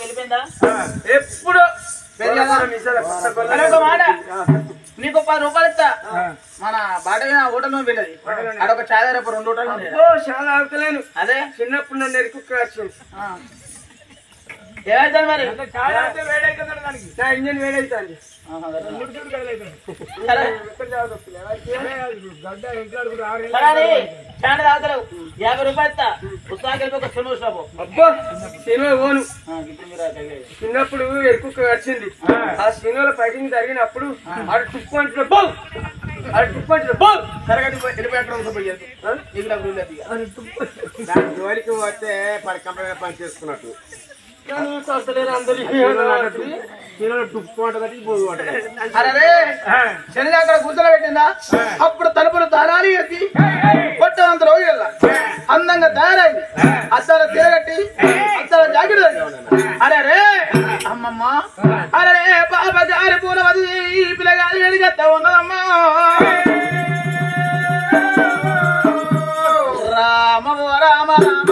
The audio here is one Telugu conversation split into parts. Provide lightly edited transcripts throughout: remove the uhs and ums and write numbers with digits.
వెళ్ళిపోయిందా ఎప్పుడు మాట నీకు 10 రూపాయలు ఇస్తా మన బాట హోటల్ వెళ్ళది అదొక చాయ్ రేపు 2 హోటల్ చాలా ఆగుతలేను అదే చిన్నప్పుడు నన్ను ఎరుకు ఏమైతుంది మరి నా ఇంజన్ వేడైతుంది తాగుతలేవు 50 రూపాయలు ఇస్తా పుస్తకాలు ఒక సినిమా షాపు అబ్బా సినిమా పోను చిన్నప్పుడు ఎరుకు వచ్చింది ఆ సినిమాలో ఫైటింగ్ జరిగినప్పుడు ఆడు టుప్పు అంటున్నా బోల్ ఆడు టుప్పు అంటున్నా బోల్ సరగతి జోలికి పోతే 10 కంపెనీ పని చేసుకున్నట్టు శని అక్కడ కూర్చొని పెట్టిందా అప్పుడు తలుపులు తారాలి ఎత్తి కొట్టంత రోజు అందంగా తయారైంది అద్దాల తీరగట్టి అద్దాల జాకెట్ అరే రే అమ్మమ్మ అరే పాప గారి పూల వది పిల్లగాలి ఎడిగత్తా ఉన్నదమ్మా రామ రామ రామ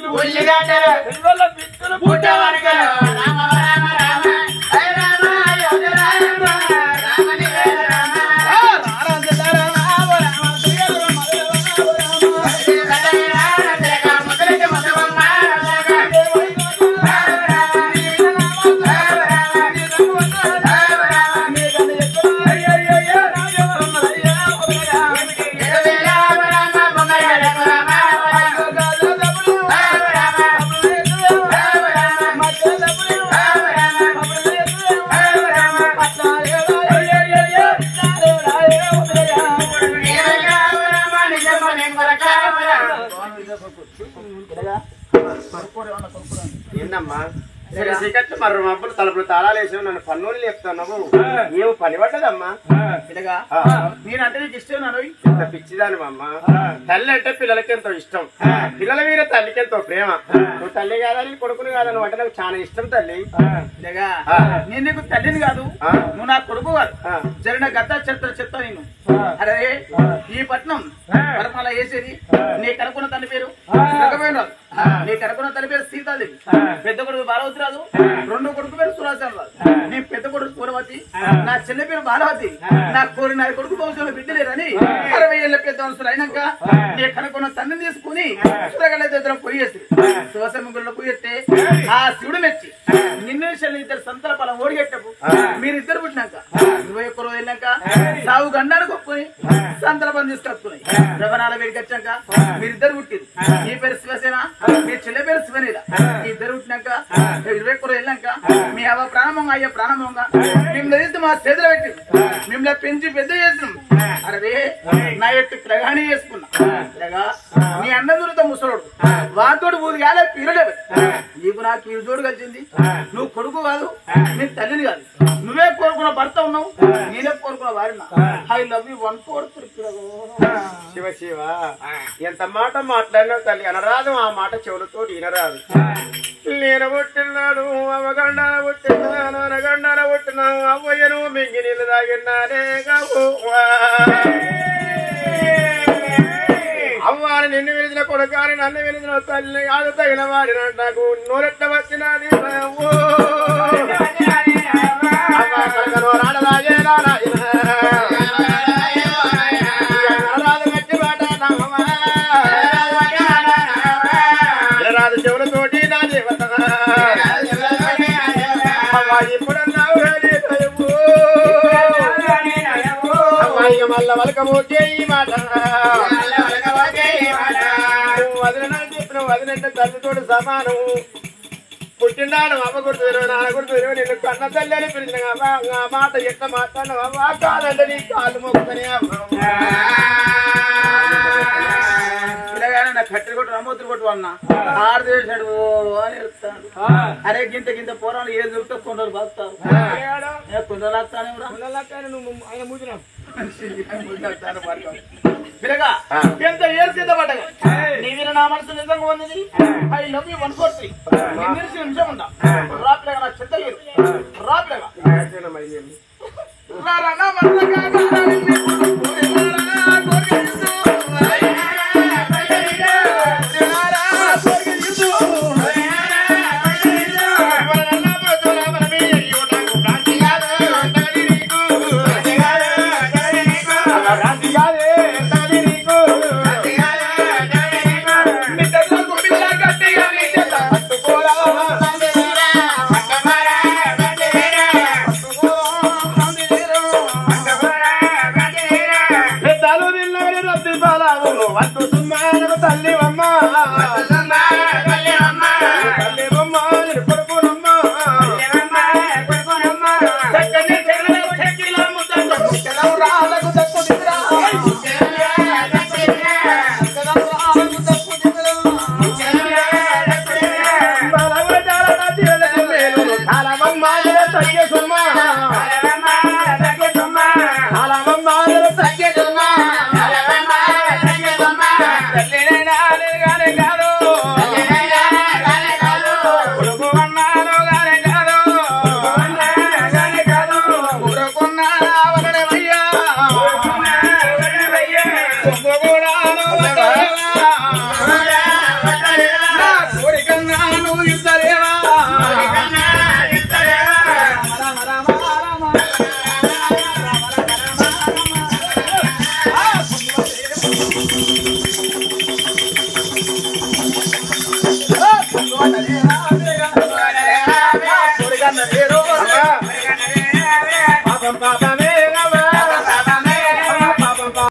ఉల్లిగడ్డలు ఏందమ్మా చీకట్లు మర్ర మబ్బులు తలుపులు తాళాలు వేసావు నన్ను పన్నులు చెప్తున్నావు ఏమో పని పడ్డదమ్మా నేనంటే నీకు ఇష్టం ఎంత పిచ్చిదాను అమ్మ తల్లి అంటే పిల్లలకి ఎంతో ఇష్టం పిల్లల మీద తల్లికి ఎంతో ప్రేమ నువ్వు తల్లి కాదని కొడుకుని కాదని అంటే నాకు చాలా ఇష్టం తల్లి నేను నీకు తల్లిని కాదు నువ్వు నా కొడుకు కాదు జరిగిన గత చరిత్ర చెప్తా నేను అరే ఈ పట్నం పరమాల వేసేది నీకు అనుకున్న తల్లి పేరు నీకు అనుకున్న తల్లి పేరు సీతాదేవి పెద్ద కొడుకు బాలవతి రాదు రెండో కొడుకు పేరు సురాసన్ రాదు నీ పెద్ద కొడుకు పూర్వతి నా చిన్న పేరు బాలవతి నా కొడుకు వంశంలో బిడ్డలేరని 60 ఏళ్ళ పెద్ద వంశులు అయినాక నీకు అనుకున్న తండ్రిని తీసుకుని సురగల దగ్గర పోయేసి శివసముద్రంలో పోయేస్తే ఆ శివుడు మెచ్చి నిన్ను ఇద్దరు సంతల పొలం ఓడిగట్టపు మీరిద్దరు పుట్టినాక 21 రోజు వెళ్ళాక సాగు గండాలు కొట్టుకుని సంతల పని తీసుకొచ్చుకున్నాయి రవణాల వేడికి వచ్చాక మీరిద్దరు పుట్టింది నీ పేరు శివసేన మీ చెల్లె పేరు శివనీల ఇద్దరు పుట్టినాక 21 రోజు వెళ్ళాక మీ అవ్వ ప్రాణమంగా అయ్యే ప్రాణమంగా మిమ్మల్ని తీసి మా చేతులు పెట్టింది మిమ్మల్ని పెంచి పెద్ద చేసినాం అరే నా యొక్క ప్రగాణి చేసుకున్నా నీ అన్నదురితో ముసలోడు వాతోడు ఊరు కాలే పీరలేదు నీకు నాకు ఈ జోడు కలిసింది నువ్వు కొడుకు కాదు నీ తల్లిని కాదు నువ్వే కోరుకున్న భర్త ఉన్నావు నేనే కోరుకున్న వాడినా I love you 1/4 Shiva Shiva ఎంత మాట మాట్లాడినావు తల్లి అనరాదు ఆ మాట చెవులతో వినరాదు నేను పుట్టినాడు అవగండాల పుట్టినాను అనగండాల పుట్టినావు అవ్వయ్యను మింగి నీళ్ళు తాగినానే అవ్వాని నిన్ను వెలిసిన కొడుకాని నన్ను వెలిసిన తల్లి కాదు తగిన వాడిన నాకు నోరెట్ట వచ్చినది రాదు చెవులతోటి నా దేవత ఇప్పుడన్నావు మళ్ళా వలకమోకే ఈ మాట వదిలినని చెప్పిన వదినంటే తల్లితోడు సమానం పుట్టినాడు అమ్మ గుర్తు తెరవు నాన్న గుర్తు తెరవు నిన్ను కన్న తల్లి అని పిలిచిన ఆ మాట ఎట్లా మాట్లాడినావు అమ్మా కాదంటే నీ కాళ్ళు మొక్కుతనే నా కట్టెలు కొట్టు రమ్మొత్తులు కొట్టు అన్న ఆరు చేశాడు అని చెప్తాడు అరే గింత పోరాలు ఏది దొరికితే కొండలు బాగుతారు కొండలు ఆయన మూసినావు పిల్లగా ఎంత ఏడు సిద్ధపడ్డగా నీవి నా మనసు నిజంగా ఉన్నది ఐ లవ్ యూ 1/4 నిమిషం ఉంటా రాపిలగా నా చెత్త రాపిలగా Baba